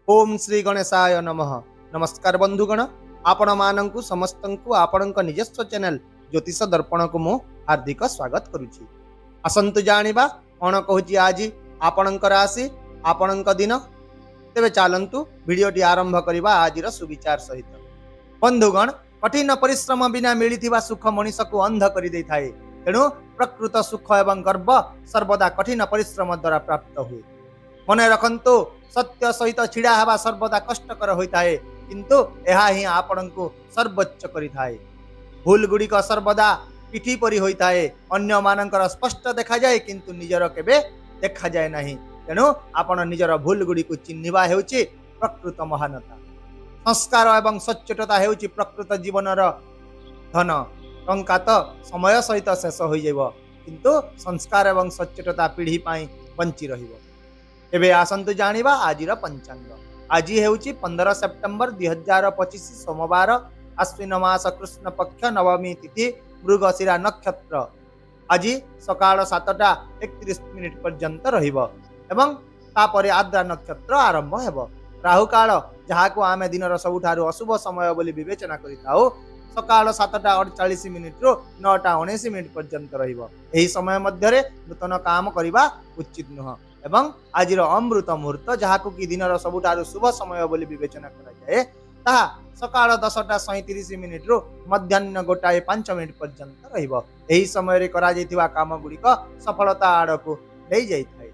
ओम श्री गणेशाय नमः। नमस्कार बंधुगण, आपण मानंकु समस्तंकु आपणक निजस्व चैनल ज्योतिष दर्पण को मु हार्दिक स्वागत करुछि। आसंतु जानिबा कोन कहूछि आज आपणक राशि आपणक दिन। तेबे चालंतु वीडियोटी आरंभ करिबा आजिर सुविचार सहित। बंधुगण, कठिन परिश्रम बिना मिलिथिबा सुख मनुष्य को अंध करि दै थाए। तेणु प्रकृत सुख एवं गर्व सर्वदा कठिन परिश्रम द्वारा प्राप्त हुए। मन रखंतु, सत्य सहित छिड़ा हवा सर्वदा कष्टकर होता है, किंतु यह ही आपण को सर्वोच्च करिथाए। भूल गुड़िक सर्वदा पिठी परी होता है, अन्य मानकर स्पष्ट देखा जाए किंतु निजर केबे देखा जाए नहीं। तेणु आपण निजर भूल गुड़िक चिन्हिबा हेउची प्रकृत महानता। संस्कार एवं सच्चोटता हेउची प्रकृत जीवनर धन। टंका तो समय सहित शेष हो जाइबो, किंतु संस्कार एवं सच्चोटता पीढ़ी पाई बंची रहिबो। एबे आसंतु जानिबा आजिर पंचांग। आज हेउची 15 सेप्टेम्बर 2025 सोमवार, आश्विन मास कृष्ण पक्ष नवमी तिथि, मृगशिरा नक्षत्र। आज सकाळ 7:31 पर्यंत रहिबो एवं तापरे आद्रा नक्षत्र आरंभ हेबो। राहु काल, जहाको आमे दिनर सबुठारु अशुभ समय बोली विवेचना करिताओ, सकाळ 7:48 रु 9:19 पर्यंत रहिबो। एही समय मध्यरे नूतन काम करिबा उचित नुह एवं आजिर अमृत मुहूर्त, जहाको कि दिनर सबुठारु शुभ समय बोली विवेचना करा जाए, ताहा सकाळ 10:37 रु मध्याह्न 1:05 पर्यंत रहिबो। एही समय रे करा जैतिबा काम गुड़िक सफलता आड़कु ले जाइथाय।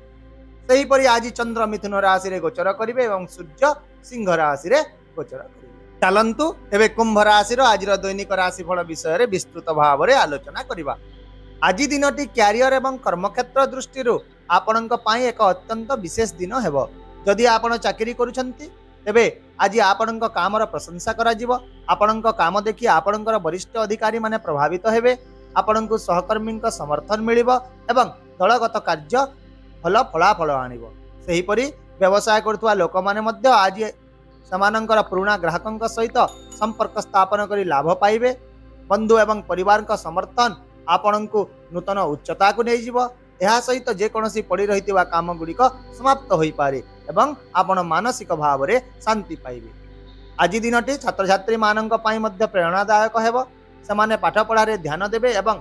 सेही परि आज चंद्र मिथुन राशि रे गोचर करिवे एवं सूर्य सिंह राशि रे गोचर करिवे। चलंतु एबे कुंभ राशि रो आजिर दैनिक राशिफल विषय रे विस्तृत भाव रे आलोचना करिबा। आज दिनटी क्यारियर एवं कर्मक्षेत्र दृष्टि आपणक पाई एक अत्यंत विशेष दिन हेबो। जदि आपण चाकरी करूछंती तेबे आज आपणक कामर प्रशंसा करा जिवो। आपणक काम देखि आपणकर वरिष्ठ अधिकारी माने प्रभावित हेबे। आपणक सहकर्मी समर्थन मिलिबो एवं दलगत कार्य भल फलाफल आनिबो। सेही परि व्यवसाय करथुवा लोक माने मध्य आज समानंकर पुराना ग्राहकंक सहित संपर्क स्थापन करी लाभ पाइबे। बंधु एवं परिवार का समर्थन आपणक नूतन उच्चता को नहीं जीवो। यह सहित जेकोसी पड़ी रही काम गुड़िक समाप्त हो पारे एवं आपण मानसिक भाव में शांति पाइबे। आज दिनटी छात्र छात्री मानक पई मध्य प्रेरणादायक हेबो। सेमाने पाठ पढ़ारे ध्यान देबे एवं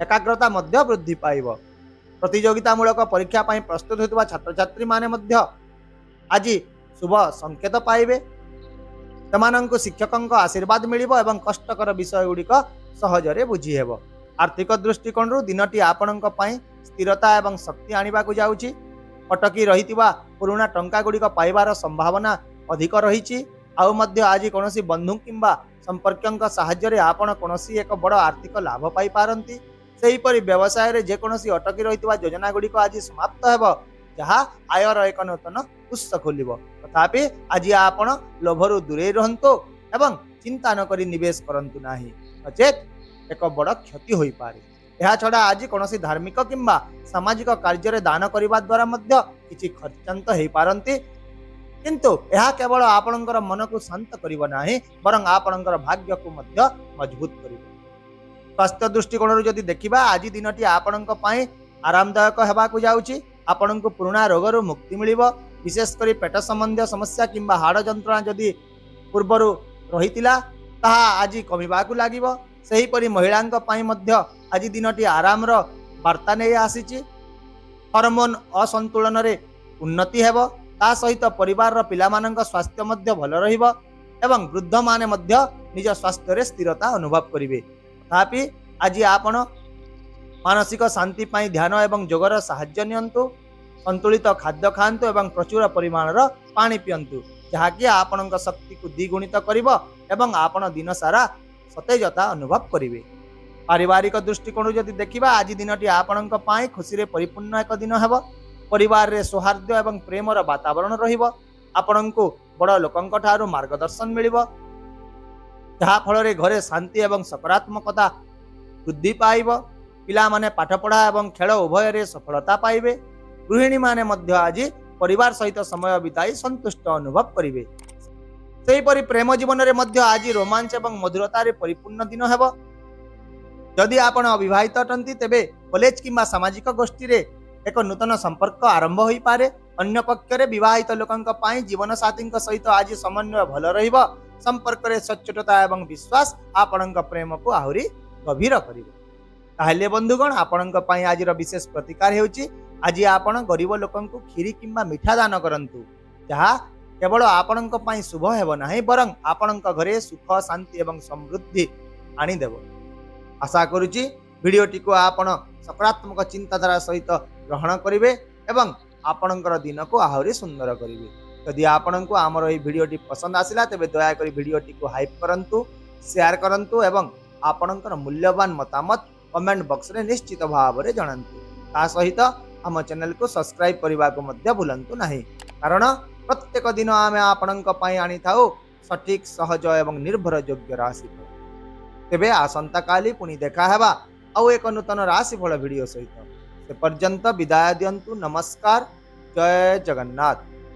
एकाग्रता मध्य वृद्धि पाइबो। प्रतियोगितामूलक परीक्षा पई प्रस्तुत होइतबा छात्र छात्री माने मध्य आज शुभ संकेत पाइबे। सेमानंकु शिक्षकंक आशीर्वाद मिलिबो एवं कष्टकर विषय गुड़िक सहजरे बुझी हेबो। आर्थिक दृष्टिकोण दिनटी आपणक पई स्थिरता एवं शक्ति आनिबा को जाउची। अटकी रहितिबा पुराना टंका गुड़िक पाइबार संभावना अधिक रहिछि। आउ मध्य आज कोनोसी बंधु किंबा संपर्कंक सहाय्य रे आपण कोनोसी एक बड़ आर्थिक लाभ पाई पारंती। सेही परि व्यवसाय रे जे कोनोसी अटकी रहितिबा योजना गुड़िक आज समाप्त हेबो, जहा आयर एक नूतन उत्स खोलिबो। तथापि आज आपण लोभरु दूरे रहंतो एवं चिंता न करी निवेश करंतु नाही, नचेत एक बड़ क्षति होई पारे। यह छड़ा आज कोनोसी धार्मिक किंबा सामाजिक कार्य दान करने द्वारा मध्य किछि खर्चांत हो पारंती, किंतु यह केवल आपणकर मन को शांत करिबो नाही, बरं आपणकर भाग्य को मध्य मजबूत करिबो। स्वास्थ्य दृष्टिकोण जदि देखिबा, आज दिनटी आपणक पई आरामदायक हेबा को जाउची। आपणक पुराना रोगरु मुक्ति मिलिबो। विशेष करी पेट संबंधी समस्या किंबा हाड़ जंत्रणा जदि पूर्वरु रहितिला ताहा आज कमिबा को लागिबो। सेही परि महिलांक पई मध्य आज दिनटी आरामर वार्ता नहीं आसीची। हार्मोन असंतुलन रे उन्नति हेबो। ता सहित परिवार पिलामानंक स्वास्थ्य मध्य भल रहिबो एवं वृद्ध माने मध्य निज स्वास्थ्य रे स्थिरता अनुभव करिवे। तथापि आज आपण मानसिक शांति पाई ध्यान एवं योगर सहाय्य नियंतु। संतुलित खाद्य खांतु एवं प्रचुर परिमाणर पानी पियंतु, जहाकि आपणक शक्ति को द्विगुणित करिबो एवं आपण दिन सारा सतेजता अनुभव करिवे। पारिवारिक दृष्टिकोण जदि देखिबा, आज दिनटी आपणक पाई खुशी रे परिपूर्ण एक दिन हेबो। परिवार रे सौहार्द एवं प्रेमर वातावरण रहिबो। आपणकु बड़ लोकंक ठारू मार्गदर्शन मिलिबो, जहा फल रे घरे शांति एवं सकारात्मकता वृद्धि पाइबो। पिला माने पाठ पढ़ा एवं खेल उभय रे सफलता पाइबे। गृहिणी माने मध्य आज परिवार सहित समय बिताई संतुष्ट अनुभव करिवे। सेहीपरि प्रेम जीवन रे मध्य आज रोमांच एवं मधुरता रे परिपूर्ण दिन हेबो। जदि आपण अविवाहित अटंती तेबे कॉलेज किंबा सामाजिक गोष्ठी रे एक नूतन संपर्क आरंभ होई पारे। अन्य पक्षरे विवाहित लोकंक पाई जीवन साथी सहित आज समन्वय भल रहिबो। संपर्क रे सच्चोटता एवं विश्वास आपणक प्रेम को आहुरी गभीर करिवो। ताहले बंधुगण आपणक पाई आजिर विशेष प्रतिकार हेउची आज आपण गरीब लोकंकु खीरी किंबा मिठा दान करंतु, जहा केवल आपणक पाई शुभ हेबो नाही बरं आपणक घरे सुख शांति एवं समृद्धि आनी देबो। आशा करूची भिडियोटी को आपण सकारात्मक चिंताधारा सहित ग्रहण करिवे एवं आपणकर दिन को आहुरी सुंदर करिवे। यदि आपणको आमर एई भिडियोटी पसंद आसिला तेबे दया करी भिडियोटी को हाइप करंतु, शेयर करंतु एवं आपणकर मूल्यवान मतामत कमेंट बॉक्स रे निश्चित भाव रे जणांतु। ता सहित हम चैनल को सब्सक्राइब करबा को मध्य भूलंतु नाही, कारण प्रत्येक दिन आमे आपणक पई आनी थाउ सठिक सहज एवं निर्भर योग्य राशि। तेबे आसंता काली पुनी देखा हेबा आउ एक नूतन राशिफल भिडियो सहित। से पर्यंत विदाय दियंतु। नमस्कार, जय जगन्नाथ।